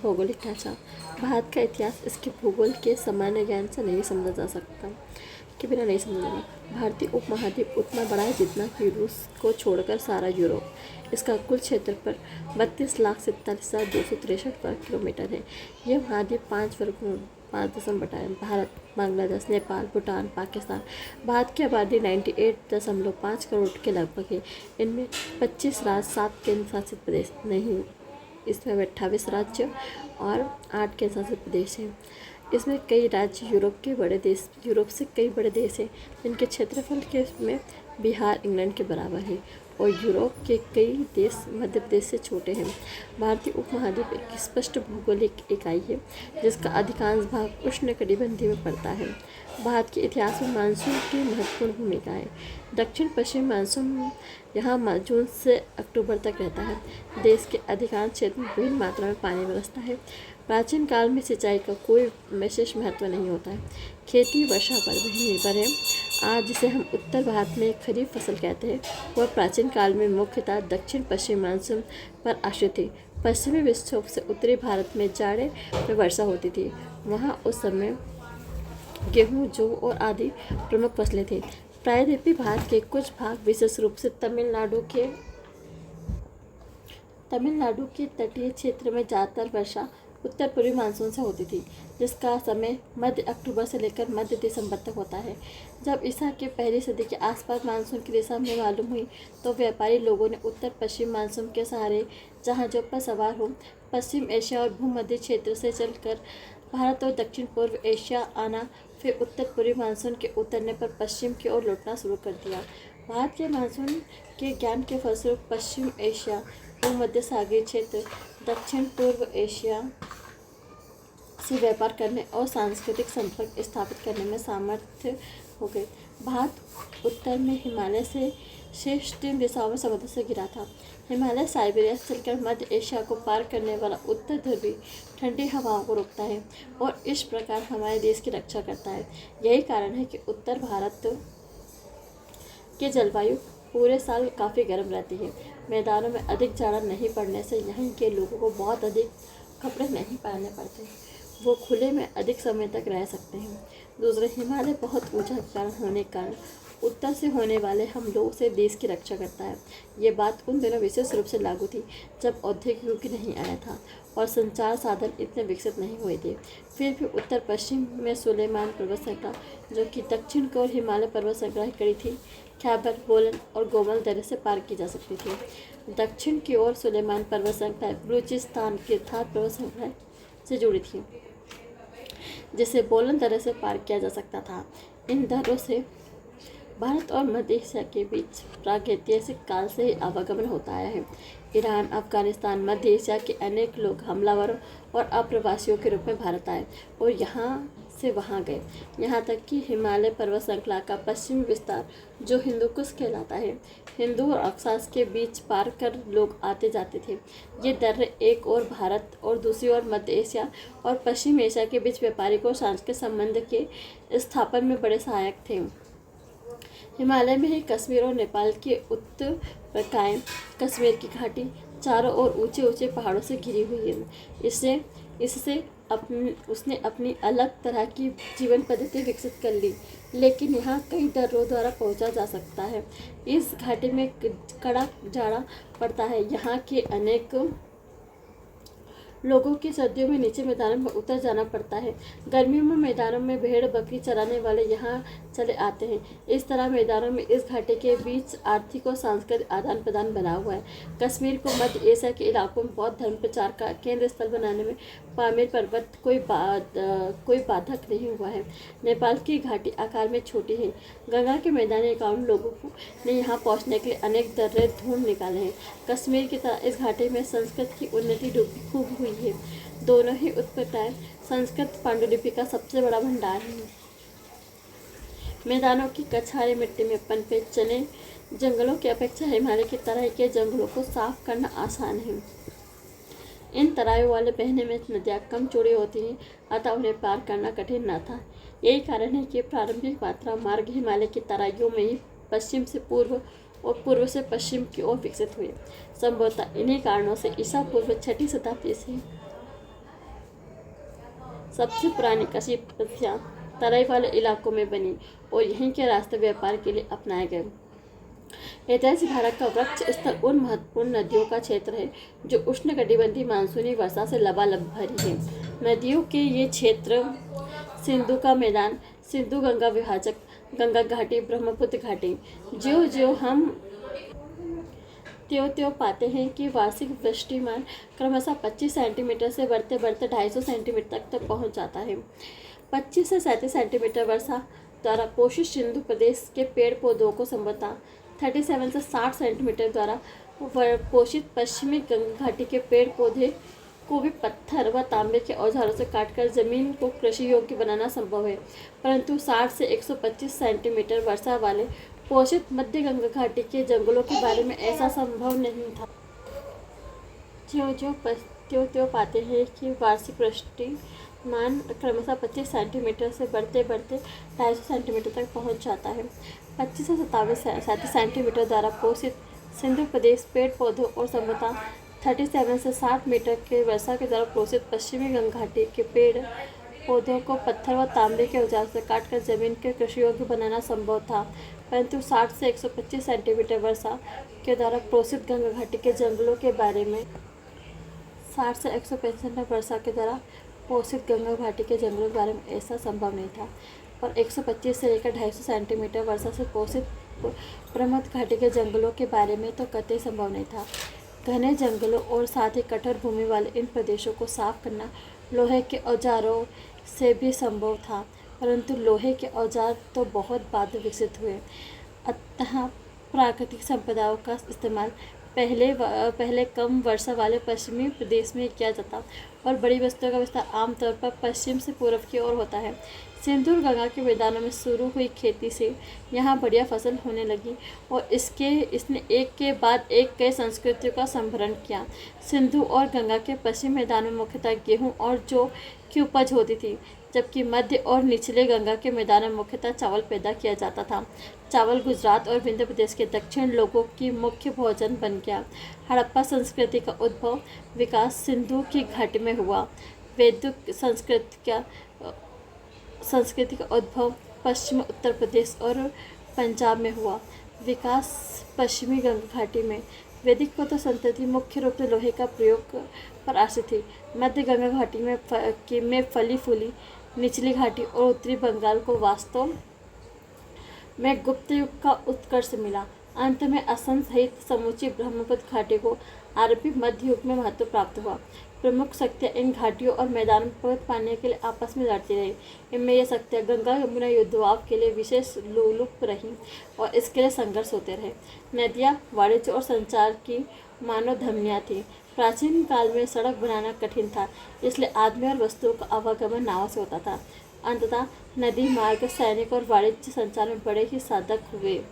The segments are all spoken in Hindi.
भौगोलिक ढांचा। भारत का इतिहास इसके भूगोल के सामान्य ज्ञान से नहीं समझा जा सकता, के बिना नहीं समझा जाता। भारतीय उपमहाद्वीप उतना बड़ा है जितना कि रूस को छोड़कर सारा यूरोप। इसका कुल क्षेत्रफल 32,47,263 वर्ग किलोमीटर है। यह महाद्वीप 5 बटा है। भारत, बांग्लादेश, नेपाल, भूटान, पाकिस्तान। भारत की आबादी 98.5 करोड़ के लगभग है। इनमें 25 राज्य, 7 केंद्र शासित प्रदेश नहीं, इसमें 28 राज्य और 8 केंद्र शासित प्रदेश हैं। इसमें कई राज्य यूरोप से कई बड़े देश हैं, जिनके क्षेत्रफल के में बिहार इंग्लैंड के बराबर है, और यूरोप के कई देश मध्य प्रदेश से छोटे हैं। भारतीय उपमहाद्वीप एक स्पष्ट भौगोलिक इकाई है, जिसका अधिकांश भाग उष्णकटिबंधीय में पड़ता है। भारत के इतिहास में मानसून की महत्वपूर्ण भूमिका है। दक्षिण पश्चिम मानसून यहाँ जून से अक्टूबर तक रहता है। देश के अधिकांश क्षेत्र में विभिन्न मात्रा में पानी बरसता है। प्राचीन काल में सिंचाई का कोई विशेष महत्व नहीं होता है। खेती वर्षा पर भी निर्भर है। आज जिसे हम उत्तर भारत में खरीफ फसल कहते हैं, वह प्राचीन काल में मुख्यतः दक्षिण पश्चिम मानसून पर आश्रित थी। पश्चिमी विक्षोभ से उत्तरी भारत में जाड़े में वर्षा होती थी। वहाँ उस समय गेहूँ, जौ और आदि प्रमुख फसलें थीं। प्रायद्वीपीय भारत के कुछ भाग, विशेष रूप से तमिलनाडु के तटीय क्षेत्र में ज़्यादातर वर्षा उत्तर पूर्वी मानसून से होती थी, जिसका समय मध्य अक्टूबर से लेकर मध्य दिसंबर तक होता है। जब ईसा के पहली सदी के आसपास मानसून की दिशा हमें मालूम हुई, तो व्यापारी लोगों ने उत्तर पश्चिम मानसून के सहारे जहाज़ों पर सवार हो पश्चिम एशिया और भूमध्य क्षेत्र से चलकर भारत और दक्षिण पूर्व एशिया आना, फिर उत्तर पूर्वी मानसून के उतरने पर पश्चिम की ओर लौटना शुरू कर दिया। भारत के मानसून के ज्ञान के फलस्वरूप पश्चिम एशिया, भूमध्य सागरीय क्षेत्र, दक्षिण पूर्व एशिया से व्यापार करने और सांस्कृतिक संपर्क स्थापित करने में सामर्थ्य हो गए। भारत उत्तर में हिमालय से शेष 3 दिशाओं में समुद्र से घिरा था। हिमालय साइबेरिया से चलकर मध्य एशिया को पार करने वाला उत्तर ध्रुवी ठंडी हवाओं को रोकता है और इस प्रकार हमारे देश की रक्षा करता है। यही कारण है कि उत्तर भारत की जलवायु पूरे साल काफ़ी गर्म रहती है। मैदानों में अधिक जाड़ा नहीं पड़ने से यहाँ के लोगों को बहुत अधिक कपड़े नहीं पहनने पड़ते। वो खुले में अधिक समय तक रह सकते हैं। दूसरे, हिमालय बहुत ऊंचा होने के कारण उत्तर से होने वाले हमलों से देश की रक्षा करता है। ये बात उन दिनों विशेष रूप से लागू थी जब औद्योगिक युग नहीं आया था और संचार साधन इतने विकसित नहीं हुए थे। फिर भी उत्तर पश्चिम में सुलेमान पर्वत श्रृंखला, जो कि दक्षिण की ओर हिमालय पर्वत श्रृंखला की कड़ी थी, खैबर, बोलन और गोमल दर्रे से पार की जा सकती थी। दक्षिण की ओर सुलेमान पर्वत श्रृंखला बलूचिस्तान की थार पर्वत श्रृंखला से जुड़ी थी, जिसे बोलन दर्रे से पार किया जा सकता था। इन दर्रों से भारत और मध्य एशिया के बीच प्रागैतिहासिक काल से ही आवागमन होता आया है। ईरान, अफगानिस्तान, मध्य एशिया के अनेक लोग हमलावरों और अप्रवासियों के रूप में भारत आए और यहाँ से वहाँ गए। यहाँ तक कि हिमालय पर्वत श्रृंखला का पश्चिमी विस्तार, जो हिंदू कुश कहलाता है, हिंदू और अक्सास के बीच पार कर लोग आते जाते थे। ये दर्रे एक ओर भारत और दूसरी ओर मध्य एशिया और पश्चिम एशिया के बीच व्यापारिक और सांस्कृतिक संबंध के स्थापन में बड़े सहायक थे। हिमालय में ही कश्मीर और नेपाल के उत्तर पर कायम कश्मीर की घाटी चारों ओर ऊंचे ऊंचे पहाड़ों से घिरी हुई है। इससे उसने अपनी अलग तरह की जीवन पद्धति विकसित कर ली, लेकिन यहाँ कई दर्रों द्वारा पहुँचा जा सकता है। इस घाटी में कड़ा जाड़ा पड़ता है। यहाँ के अनेक लोगों की सर्दियों में नीचे मैदानों में उतर जाना पड़ता है। गर्मियों में मैदानों में भेड़ बकरी चराने वाले यहाँ चले आते हैं। इस तरह मैदानों में इस घाटी के बीच आर्थिक और सांस्कृतिक आदान प्रदान बना हुआ है। कश्मीर को मध्य एशिया के इलाकों में बौद्ध धर्म प्रचार का केंद्र स्थल बनाने में पामीर पर्वत कोई बाधक नहीं हुआ है। नेपाल की घाटी आकार में छोटी है। गंगा के मैदानी इलाकों लोगों ने यहाँ पहुँचने के लिए अनेक दर्रे ढूंढ निकाले हैं। कश्मीर की तरह इस घाटी में संस्कृत की उन्नति खूब हुई है। दोनों ही उत्पत्तियां संस्कृत पांडुलिपि का सबसे बड़ा भंडार है। मैदानों की कछारे मिट्टी में पनपे चने जंगलों की अपेक्षा हिमालय की तरह के जंगलों को साफ करना आसान है। इन तराइयों वाले बहने में नदियाँ कम चौड़ी होती हैं, अतः उन्हें पार करना कठिन न था। यही कारण है कि प्रारंभिक यात्रा मार्ग हिमालय की तराइयों में ही पश्चिम से पूर्व और पूर्व से पश्चिम की ओर विकसित हुए। संभवतः इन्हीं कारणों से ईसा पूर्व 6वीं शताब्दी से सबसे पुरानी कृषि पद्धतियाँ तराई वाले इलाकों में बनी और यहीं के रास्ते व्यापार के लिए अपनाए गए। ऐतिहासिक भारत का वृक्ष स्थल उन महत्वपूर्ण नदियों का क्षेत्र है जो उष्णकटिबंधीय मानसूनी वर्षा से लबालब भरी है। नदियों के ये क्षेत्र सिंधु का मैदान, सिंधु गंगा विभाजक, गंगा घाटी, ब्रह्मपुत्र घाटी, ज्यों ज्यों हम त्यों पाते हैं कि वार्षिक वृष्टिमान क्रमशः 25 सेंटीमीटर से बढ़ते बढ़ते 250 सेंटीमीटर तक पहुंच जाता है। 25 से 37 सेंटीमीटर वर्षा द्वारा पोषित सिंधु प्रदेश के पेड़ पौधों को संभवतः 37 से 60 सेंटीमीटर द्वारा पोषित पश्चिमी गंगा घाटी के पेड़ पौधे को भी पत्थर व तांबे के औजारों से काटकर जमीन को कृषि योग्य बनाना संभव है, परंतु 60 से 125 सेंटीमीटर वर्षा वाले पोषित मध्य गंगा घाटी के जंगलों के बारे में ऐसा संभव नहीं था। त्यों पाते हैं कि वार्षिक वृष्टिमान क्रमशः 25 सेंटीमीटर से बढ़ते बढ़ते 250 सेंटीमीटर तक पहुंच जाता है। 25 से 37 सेंटीमीटर द्वारा पोषित सिंधु प्रदेश पेड़ पौधों और संभवतः 37 से 60 मीटर के वर्षा के द्वारा पोषित पश्चिमी गंगा घाटी के पेड़ पौधों को पत्थर व तांबे के औजार से काटकर जमीन के कृषि योग्य बनाना संभव था, परंतु 60 से 125 सेंटीमीटर वर्षा के द्वारा पोषित गंगा घाटी के जंगलों के बारे में 60 से 125 सेंटीमीटर वर्षा के द्वारा पोषित गंगा घाटी के जंगलों के बारे में ऐसा संभव नहीं था, और 125 से लेकर 250 सेंटीमीटर वर्षा से पोषित ब्रह्मपुत्र घाटी के जंगलों के बारे में तो कतई संभव नहीं था। घने जंगलों और साथ ही कठोर भूमि वाले इन प्रदेशों को साफ करना लोहे के औजारों से भी संभव था, परंतु लोहे के औजार तो बहुत बाद विकसित हुए। अतः प्राकृतिक संपदाओं का इस्तेमाल पहले कम वर्षा वाले पश्चिमी प्रदेश में किया जाता और बड़ी वस्तुओं का विस्तार आमतौर पर पश्चिम से पूर्व की ओर होता है। सिंधु और गंगा के मैदानों में शुरू हुई खेती से यहाँ बढ़िया फसल होने लगी और इसने एक के बाद एक कई संस्कृतियों का संभरण किया। सिंधु और गंगा के पश्चिमी मैदानों में मुख्यतः गेहूँ और जौ की उपज होती थी, जबकि मध्य और निचले गंगा के मैदानों में मुख्यतः चावल पैदा किया जाता था। चावल गुजरात और विंध्य प्रदेश के दक्षिण लोगों की मुख्य भोजन बन गया। हड़प्पा संस्कृति का उद्भव विकास सिंधु की घाटी में हुआ। वैदिक संस्कृति का उद्भव पश्चिमी उत्तर प्रदेश और पंजाब में हुआ। विकास पश्चिमी गंगा घाटी में। वैदिक पौध संस्कृति मुख्य रूप से लोहे का प्रयोग पर आश्रित थी। मध्य गंगा घाटी में फली फूली निचली घाटी और उत्तरी बंगाल को वास्तव में गुप्त युग का उत्कर्ष मिला। अंत में असम सहित समूची ब्रह्मपुत्र घाटी को आरबी मध्य युग में महत्व प्राप्त हुआ। प्रमुख शक्तियाँ इन घाटियों और मैदानों पर पाने के लिए आपस में लड़ती रही। इनमें यह शक्तियाँ गंगा यमुना युद्धवाव के लिए विशेष लोलुप रहीं और इसके लिए संघर्ष होते रहे। नदियाँ वाणिज्य और संचार की मानव धमनियाँ थीं। प्राचीन काल में सड़क बनाना कठिन था, इसलिए आदमी और वस्तुओं का आवागमन नाव से होता था। अंततः नदी मार्ग सैनिक और वाणिज्य संचार में बड़े ही साधक हुए।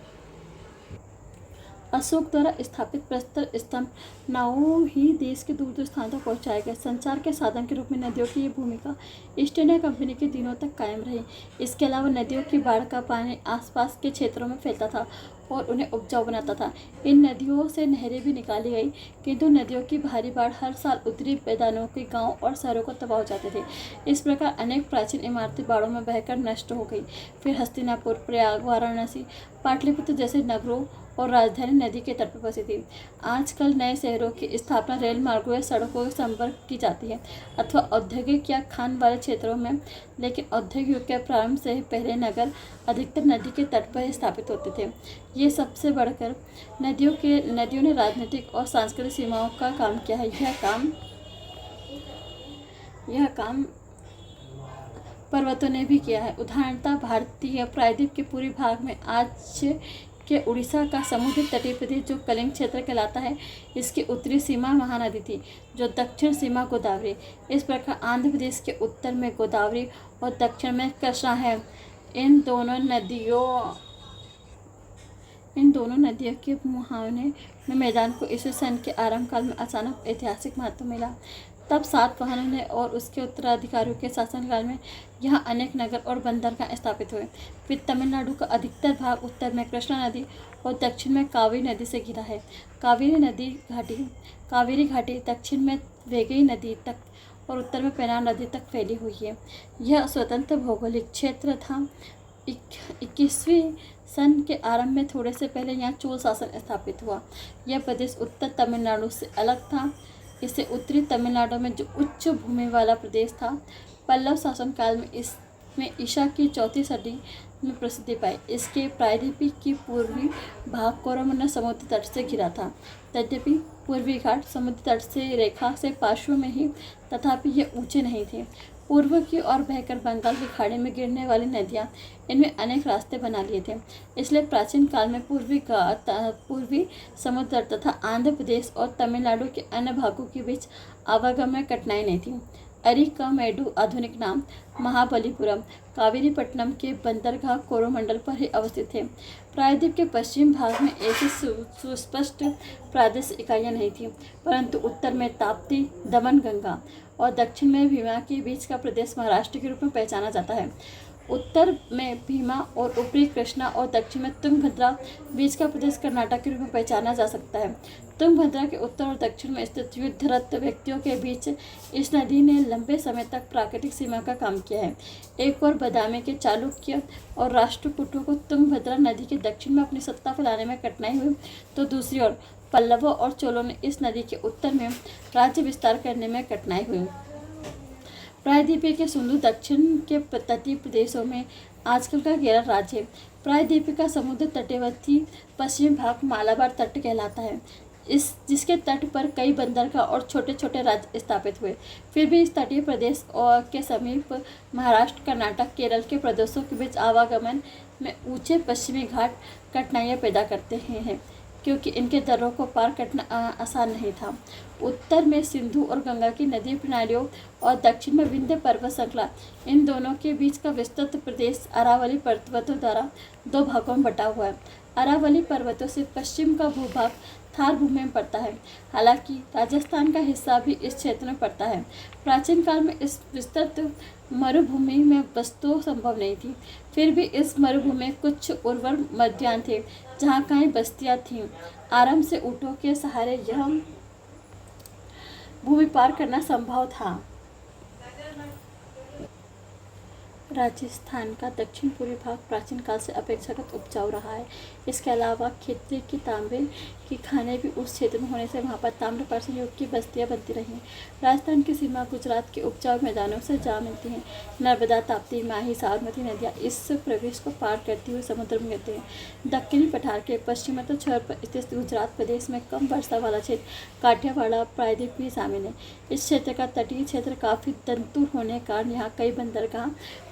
अशोक द्वारा स्थापित प्रस्तर स्तंभ नावों ही देश के दूर दूर स्थानों तक पहुँचाए गए। संचार के साधन के रूप में नदियों की ये भूमिका ईस्ट इंडिया कंपनी के दिनों तक कायम रही। इसके अलावा नदियों की बाढ़ का पानी आसपास के क्षेत्रों में फैलता था और उन्हें उपजाऊ बनाता था। इन नदियों से नहरें भी निकाली गई, किंतु नदियों की भारी बाढ़ हर साल उत्तरी मैदानों के गाँव और शहरों को तबाह हो जाते थे। इस प्रकार अनेक प्राचीन इमारतें बाढ़ों में बहकर नष्ट हो गई। फिर हस्तिनापुर, प्रयाग, वाराणसी, पाटलिपुत्र जैसे नगरों और राजधानी नदी के तट पर बसी थी। आजकल नए शहरों की स्थापना रेल मार्गों या सड़कों के संपर्क की जाती है अथवा औद्योगिक या खान वाले क्षेत्रों में, लेकिन औद्योगिक युग के प्रारंभ से ही पहले नगर अधिकतर नदी के तट पर ही स्थापित होते थे। ये सबसे बढ़कर नदियों ने राजनीतिक और सांस्कृतिक सीमाओं का काम किया है। यह काम पर्वतों ने भी किया है। उदाहरणतः भारतीय प्रायद्वीप के पूर्वी भाग में आज के उड़ीसा का समुद्र तटीय प्रदेश जो कलिंग क्षेत्र कहलाता है, इसकी उत्तरी सीमा महानदी थी, जो दक्षिण सीमा गोदावरी। इस प्रकार आंध्र प्रदेश के उत्तर में गोदावरी और दक्षिण में कृष्णा है। इन दोनों नदियों के मुहाने में मैदान को ईसवी सन के आरंभ काल में अचानक ऐतिहासिक महत्व मिला। तब सातवाहनों ने और उसके उत्तराधिकारियों के शासनकाल में यहाँ अनेक नगर और बंदरगाह स्थापित हुए। फिर तमिलनाडु का अधिकतर भाग उत्तर में कृष्णा नदी और दक्षिण में कावेरी नदी से घिरा है। कावेरी घाटी दक्षिण में वैगई नदी तक और उत्तर में पेनार नदी तक फैली हुई है। यह स्वतंत्र भौगोलिक क्षेत्र था। 21वीं सन के आरंभ में थोड़े से पहले यहाँ चोल शासन स्थापित हुआ। यह प्रदेश उत्तर तमिलनाडु से अलग था। इसे उत्तरी तमिलनाडु में जो उच्च भूमि वाला प्रदेश था, पल्लव शासनकाल में इसमें ईसा की 4वीं सदी में प्रसिद्धि पाई। इसके प्रायद्वीप की पूर्वी भाग कोरोमंडल समुद्र तट से घिरा था। यद्यपि पूर्वी घाट समुद्र तट से रेखा से पार्श्व में ही, तथापि ये ऊंचे नहीं थे। पूर्व की ओर बहकर बंगाल की खाड़ी में गिरने वाली नदियाँ इनमें अनेक रास्ते बना लिए थे। इसलिए प्राचीन काल में पूर्वी समुद्र तट तथा आंध्र प्रदेश और तमिलनाडु के अन्य भागों के बीच आवागमन में कठिनाई नहीं थी। अरिकामेडु आधुनिक नाम महाबलीपुरम कावेरीपट्टनम के बंदरगाह कोरोमंडल पर ही अवस्थित थे। प्रायद्वीप के पश्चिम भाग में ऐसी सुस्पष्ट प्रादेशिक इकाइयाँ नहीं थीं, परंतु उत्तर में ताप्ती, दमन गंगा और दक्षिण में भीमा के बीच का प्रदेश महाराष्ट्र के रूप में पहचाना जाता है। उत्तर में भीमा और ऊपरी कृष्णा और दक्षिण में तुंगभद्रा बीच का प्रदेश कर्नाटक के रूप में पहचाना जा सकता है। तुंगभद्रा के उत्तर और दक्षिण में स्थित युद्धरत व्यक्तियों के बीच इस नदी ने लंबे समय तक प्राकृतिक सीमा का काम किया है। एक और बदामी के चालुक्य और राष्ट्रकूटों को तुंगभद्रा नदी के दक्षिण में अपनी सत्ता फैलाने में कठिनाई हुई, तो दूसरी ओर पल्लवों और चोलों ने इस नदी के उत्तर में राज्य विस्तार करने में कठिनाई हुई। प्रायद्वीप के सिंधु दक्षिण के तटीय प्रदेशों में आजकल का केरल राज्य है। प्रायद्वीप का समुद्र तटवर्ती पश्चिमी भाग मालाबार तट कहलाता है, जिसके तट पर कई बंदरगाह और छोटे छोटे राज्य स्थापित हुए। फिर भी इस तटीय प्रदेश और के समीप महाराष्ट्र, कर्नाटक, केरल के प्रदेशों के बीच आवागमन में ऊंचे पश्चिमी घाट कठिनाइयाँ पैदा करते हैं, क्योंकि इनके दर्रों को पार करना आसान नहीं था। उत्तर में सिंधु और गंगा की नदी प्रणालियों और दक्षिण में विंध्य पर्वत श्रृंखला, इन दोनों के बीच का विस्तृत प्रदेश अरावली पर्वतों द्वारा दो भागों में बटा हुआ है। अरावली पर्वतों से पश्चिम का भूभाग थार भूमि में पड़ता है। हालांकि राजस्थान का हिस्सा भी इस क्षेत्र में पड़ता है। प्राचीन काल में इस विस्तृत मरुभूमि में वस्तु संभव नहीं थी। फिर भी इस मरुभूमि में कुछ उर्वर मध्याह्न थे जहाँ कहीं बस्तियाँ थीं। आराम से ऊँटों के सहारे यह भूमि पार करना संभव था। राजस्थान का दक्षिण पूर्वी भाग प्राचीन काल से अपेक्षाकृत उपजाऊ रहा है। इसके अलावा खेती की तांबे की खानें भी उस क्षेत्र में होने से वहाँ पर ताम्रपाषाण युग की बस्तियाँ बनती रहीं। राजस्थान की सीमा गुजरात के उपजाऊ मैदानों से जा मिलती है। नर्मदा, ताप्ती, माही, साबरमती नदियाँ इस प्रदेश को पार करती हुई समुद्र में गिरती हैं। दक्षिणी पठार के पश्चिमोत्तर छोर पर स्थित गुजरात प्रदेश में कम वर्षा वाला क्षेत्र काठियावाड़ प्रायद्वीप भी शामिल है। इस क्षेत्र का तटीय क्षेत्र काफ़ी तंतुर होने के कारण यहाँ कई बंदरगाह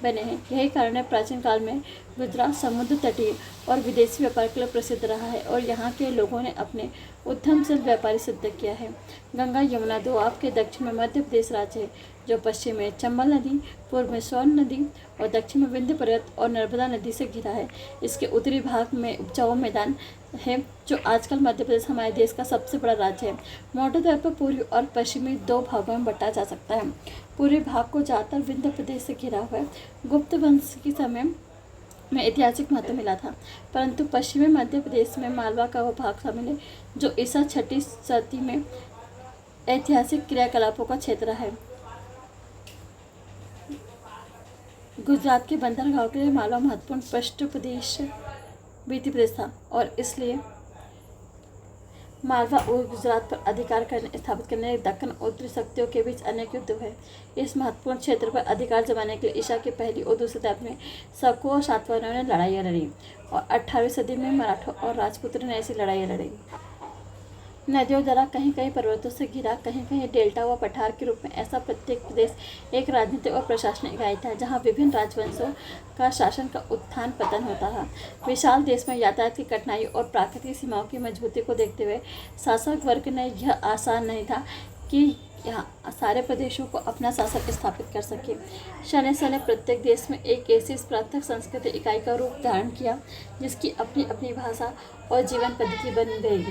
बने हैं। यही कारण है प्राचीन काल में गुजरात समुद्र तटीय और विदेशी व्यापार के लिए प्रसिद्ध रहा है और यहाँ के लोगों ने अपने उद्यमशील व्यापारी सिद्ध किया है। गंगा यमुना दोआब के दक्षिण में मध्य प्रदेश राज्य है, जो पश्चिम में चंबल नदी, पूर्व में सोन नदी और दक्षिण में विंध्य पर्वत और नर्मदा नदी से घिरा है। इसके उत्तरी भाग में उपजाऊ मैदान है, जो आजकल मध्य प्रदेश हमारे देश का सबसे बड़ा राज्य है। मोटे तौर पर पूर्वी और पश्चिमी दो भागों में बांटा जा सकता है। पूर्वी भाग को ज़्यादातर विंध्य प्रदेश से घिरा हुआ है। गुप्त वंश के समय में ऐतिहासिक महत्व मिला था, परंतु पश्चिमी मध्य प्रदेश में मालवा का वो भाग शामिल है, जो ईसा 6वीं सदी में ऐतिहासिक क्रियाकलापों का क्षेत्र है। गुजरात के बंदरगाहों के लिए मालवा महत्वपूर्ण पृष्ठ प्रदेश वित्तीय प्रदेश था और इसलिए मालवा और गुजरात पर अधिकार करने स्थापित करने दक्कन और उत्तरी शक्तियों के बीच अनेक युद्ध हुए। इस महत्वपूर्ण क्षेत्र पर अधिकार जमाने के लिए ईसा की पहली और दूसरी शताब्दी में शकों और सातवाहनों ने लड़ाइयाँ लड़ी और 18वीं सदी में मराठों और राजपूतों ने ऐसी लड़ाइयाँ लड़ी। नदियों द्वारा कहीं कहीं पर्वतों से घिरा, कहीं कहीं डेल्टा व पठार के रूप में ऐसा प्रत्येक प्रदेश एक राजनीतिक और प्रशासनिक इकाई था, जहाँ विभिन्न राजवंशों का शासन का उत्थान पतन होता था। विशाल देश में यातायात की कठिनाई और प्राकृतिक सीमाओं की मजबूती को देखते हुए शासक वर्ग ने यह आसान नहीं था कि यहाँ सारे प्रदेशों को अपना शासन स्थापित कर सके। शनै शनै प्रत्येक देश में एक ऐसी पृथक संस्कृति इकाई का रूप धारण किया, जिसकी अपनी अपनी भाषा और जीवन पद्धति बन गई।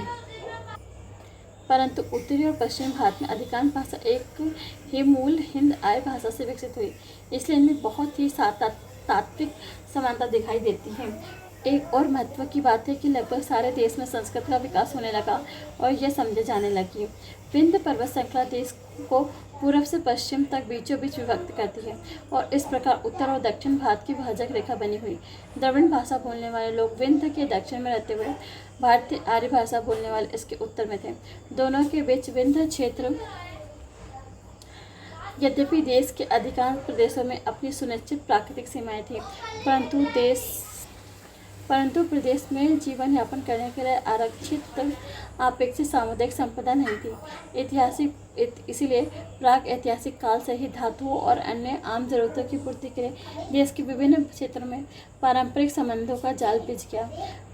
परंतु उत्तरी और पश्चिमी भारत में अधिकांश भाषा एक ही मूल हिंद आर्य भाषा से विकसित हुई, इसलिए इनमें बहुत ही तात्विक समानता दिखाई देती है। एक और महत्व की बात है कि लगभग सारे देश में संस्कृत का विकास होने लगा और यह समझे जाने लगी। विंध्य पर्वत श्रृंखला देश को पूर्व से पश्चिम तक बीचों बीच विभक्त करती है और इस प्रकार उत्तर और दक्षिण भारत की विभाजक रेखा बनी हुई। द्रविड़ भाषा बोलने वाले लोग विंध्य के दक्षिण में रहते हुए भारतीय आर्य भाषा बोलने वाले इसके उत्तर में थे। दोनों के बीच विंध्य क्षेत्र यद्यपि देश के अधिकांश प्रदेशों में अपनी सुनिश्चित प्राकृतिक सीमाएं थीं, परंतु प्रदेश में जीवन यापन करने के लिए आरक्षित अपेक्षित सामुदायिक संपदा नहीं थी। इसीलिए प्राग ऐतिहासिक काल से ही धातुओं और अन्य आम जरूरतों की पूर्ति के लिए देश के विभिन्न क्षेत्रों में पारंपरिक संबंधों का जाल बिछ गया।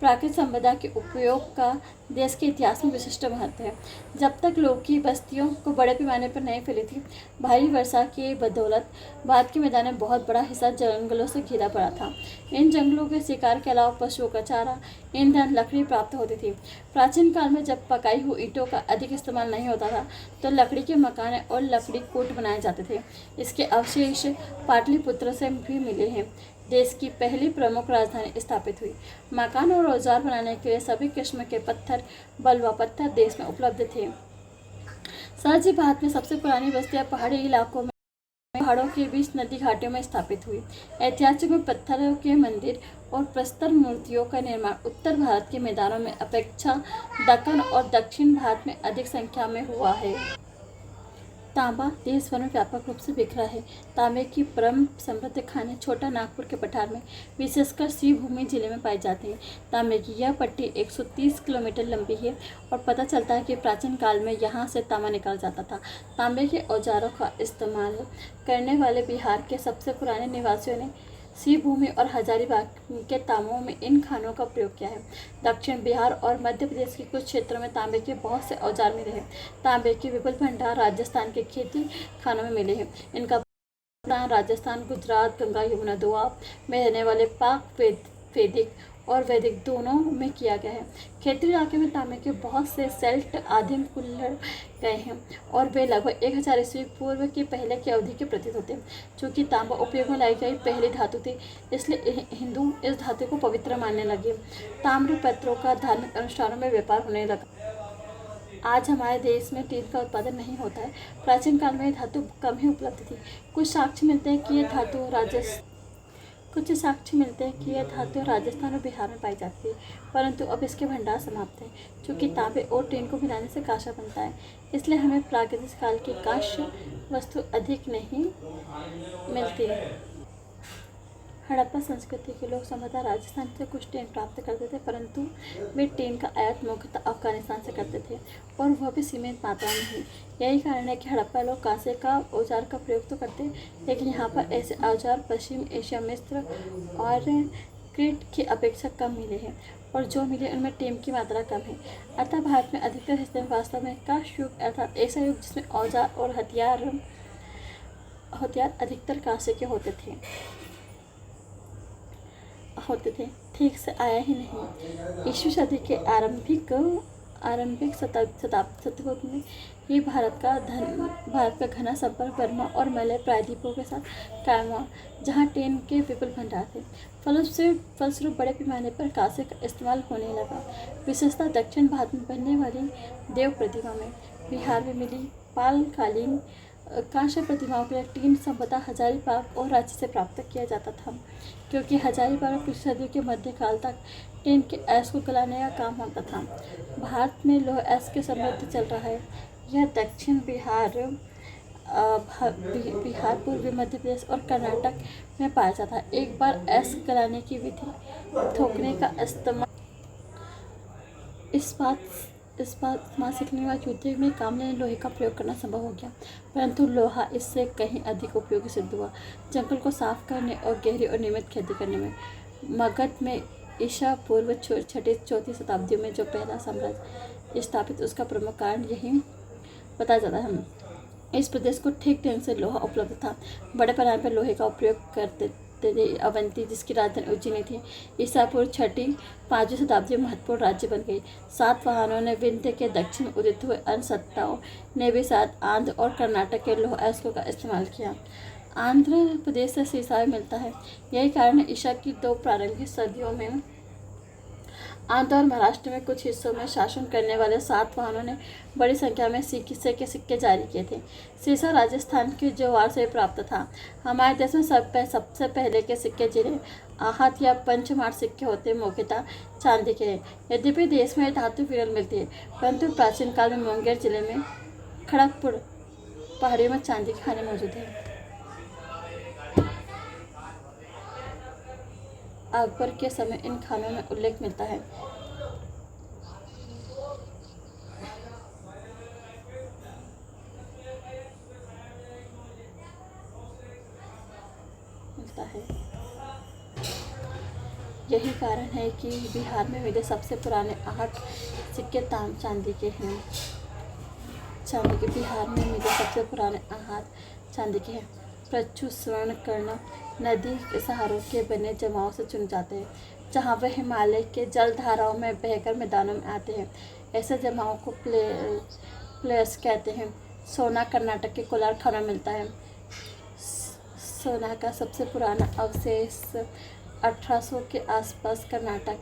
प्राकृतिक संपदा के उपयोग का देश के इतिहास में विशिष्ट महत्व है। जब तक लोग की बस्तियों को बड़े पैमाने पर नहीं फैली थी, भारी वर्षा की बदौलत भारत के मैदान में बहुत बड़ा हिस्सा जंगलों से घिरा पड़ा था। इन जंगलों के शिकार के अलावा पशुओं का चारा, ईंधन, लकड़ी प्राप्त होती थी। प्राचीन काल में जब पकाई हुई ईंटों का अधिक इस्तेमाल नहीं होता था तो लकड़ी के मकान और लकड़ी कोट बनाए जाते थे। इसके अवशेष पाटलिपुत्र से भी मिले हैं। देश की पहली प्रमुख राजधानी स्थापित हुई। मकान और औजार बनाने के लिए सभी किस्म के पत्थर, बलुआ पत्थर देश में उपलब्ध थे। साथ ही भारत में सबसे पुरानी बस्तियां पहाड़ी इलाकों में पहाड़ों के बीच नदी घाटियों में स्थापित हुई। ऐतिहासिक में पत्थरों के मंदिर और प्रस्तर मूर्तियों का निर्माण उत्तर भारत के मैदानों में अपेक्षा दक्कन और दक्षिण भारत में अधिक संख्या में हुआ है। तांबा देश भर में व्यापक रूप से बिखरा है। तांबे की परम समृद्ध खानें छोटा नागपुर के पठार में, विशेषकर शिवभूमि जिले में पाई जाती हैं। तांबे की यह पट्टी 130 किलोमीटर लंबी है और पता चलता है कि प्राचीन काल में यहाँ से तांबा निकाला जाता था। तांबे के औजारों का इस्तेमाल करने वाले बिहार के सबसे पुराने निवासियों ने शिवभूमि और हजारीबाग के तांबों में इन खानों का प्रयोग किया है। दक्षिण बिहार और मध्य प्रदेश के कुछ क्षेत्रों में तांबे के बहुत से औजार मिले हैं। तांबे के विपुल भंडार राजस्थान के खेती खानों में मिले हैं। इनका राजस्थान, गुजरात, गंगा यमुना दोआब में रहने वाले पाक वैदिक और वैदिक दोनों में किया गया है। क्षेत्रीय इलाके में तांबे के बहुत से सेल्ट आदिम कुल्हड़ गए हैं और वे लगभग 1000 ईस्वी पूर्व के पहले की अवधि के प्रतीत होते हैं। चूँकि तांबा उपयोग में लाई गई पहली धातु थी, इसलिए हिंदू इस धातु को पवित्र मानने लगे। ताम्र पत्रों का धार्मिक अनुष्ठानों में व्यापार होने लगा। आज हमारे देश में टीन का उत्पादन नहीं होता है। प्राचीन काल में यह धातु कम ही उपलब्ध थी। कुछ साक्ष्य मिलते हैं कि यह धातु राजस्थान और बिहार में पाई जाती है, परंतु अब इसके भंडार समाप्त हैं। चूँकि तांबे और टीन को मिलाने से कांसा बनता है, इसलिए हमें प्रागैतिहासिक काल की कांस्य वस्तु अधिक नहीं मिलती। हड़प्पा संस्कृति के लोग संभवतः राजस्थान से कुछ टीन प्राप्त करते थे, परंतु वे टीन का आयात मुख्यतः अफगानिस्तान से करते थे और वह भी सीमित मात्रा में ही। यही कारण है कि हड़प्पा लोग कांसे का औजार का प्रयोग तो करते, लेकिन यहाँ पर ऐसे औजार पश्चिम एशिया, मिस्र और क्रीट की अपेक्षा कम मिले हैं और जो मिले उनमें टीन की मात्रा कम है। अतः भारत में अधिकतर हिस्से में वास्तव में कांस्य युग अर्थात ऐसा युग जिसमें औजार और हथियार अधिकतर कांसे के होते थे, ठीक से आया ही नहीं। ईस्वी सदी के आरंभिक शताब्दी में ही भारत का घना संपर्क बर्मा और मलय प्रायद्वीपों के साथ कायम हुआ, जहाँ टीन के विपुल भंडार थे। फलस्वरूप बड़े पैमाने पर कांसे का इस्तेमाल होने लगा। विशेषतः दक्षिण भारत में बनने वाली देव प्रतिमा में बिहार में मिली पालकालीन कांस्य प्रतिमाओं के लिए टीन संभवतः हजारीबाग और रांची से प्राप्त किया जाता था, क्योंकि हजारीबाग में पिछली सदियों के मध्यकाल तक टीन के ऐश को गलाने का काम होता था। भारत में लौह ऐश के समृद्ध चल रहा है। यह दक्षिण बिहार, पूर्वी मध्य प्रदेश और कर्नाटक में पाया जाता है। एक बार ऐश गलाने की विधि थोकने का इस्तेमाल इस्पात सीखने वाले युद्ध में काम लेने लोहे का प्रयोग करना संभव हो गया, परंतु लोहा इससे कहीं अधिक उपयोगी सिद्ध हुआ। जंगल को साफ करने और गहरी और नियमित खेती करने में। मगध में ईसा पूर्व 6वीं-4वीं शताब्दियों में जो पहला साम्राज्य स्थापित, उसका प्रमुख कारण यही बताया जाता है। इस प्रदेश को ठीक ढंग से लोहा उपलब्ध था। बड़े पैमाने पर लोहे का उपयोग करते अवंती, जिसकी राजधानी उज्जैन थी, ईसा पूर्व 6वीं-5वीं शताब्दी में महत्वपूर्ण राज्य बन गई। सातवाहनों ने विंध्य के दक्षिण में उदित हुए अन्य सत्ताओं ने भी साथ आंध्र और कर्नाटक के लौह अयस्कों का इस्तेमाल किया। आंध्र प्रदेश से सीसा मिलता है। यही कारण है ईसा की 2 प्रारंभिक सदियों में आंध्र और महाराष्ट्र में कुछ हिस्सों में शासन करने वाले सातवाहनों ने बड़ी संख्या में सिक्के जारी किए थे। सीसा राजस्थान की ज्वार से प्राप्त था। हमारे देश में सबसे पहले के सिक्के जिन्हें आहत या पंचमार सिक्के होते हैं मुख्यतः चांदी के हैं। यद्यपि देश में धातु विरल मिलती है, परंतु प्राचीन काल में मुंगेर जिले में खड़गपुर पहाड़ियों में चांदी के खाने मौजूद हैं। अकबर के समय इन खानों में उल्लेख मिलता है। यही कारण है कि बिहार में मिले सबसे पुराने आहट सिक्के चांदी के हैं। बिहार में मिले सबसे पुराने आहट चांदी के हैं। प्रचुर स्वर्ण कर्ण नदी के सहारों के बने जमाओं से चुन जाते हैं, जहाँ वे हिमालय के जल धाराओं में बहकर मैदानों में आते हैं। ऐसे जमाओं को प्लेयर्स कहते हैं। सोना कर्नाटक के कोलार खानों में मिलता है। सोना का सबसे पुराना अवशेष 1800 के आसपास कर्नाटक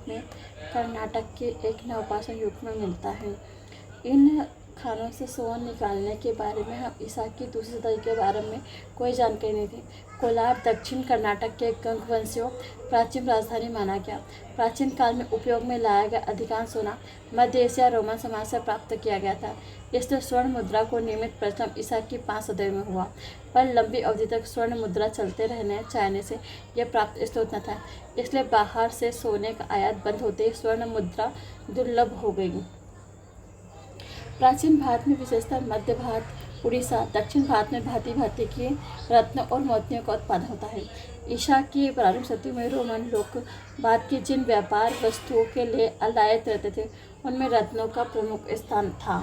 के एक नवपाषाण युग में मिलता है। इन खानों से सोना निकालने के बारे में हम ईसा की दूसरी सदी के बारे में कोई जानकारी नहीं थी। कोलार दक्षिण कर्नाटक के गंगवंशियों प्राचीन राजधानी माना गया। प्राचीन काल में उपयोग में लाया गया अधिकांश सोना मध्य एशिया रोमन समाज से प्राप्त किया गया था। इसलिए स्वर्ण मुद्रा को नियमित प्रचलन ईसा की 5 सदी में हुआ, पर लंबी अवधि तक स्वर्ण मुद्रा चलते रहने चाहने से यह प्राप्त स्रोत न था। इसलिए बाहर से सोने का आयात बंद होते ही स्वर्ण मुद्रा दुर्लभ हो गई। प्राचीन भारत में विशेषतः मध्य भारत, उड़ीसा, दक्षिण भारत में भांति भांति के रत्नों और मोतियों का उत्पादन होता है। ईसा की प्रारंभ सदी में रोमन लोग भारत की जिन व्यापार वस्तुओं के लिए अलायत रहते थे, उनमें रत्नों का प्रमुख स्थान था।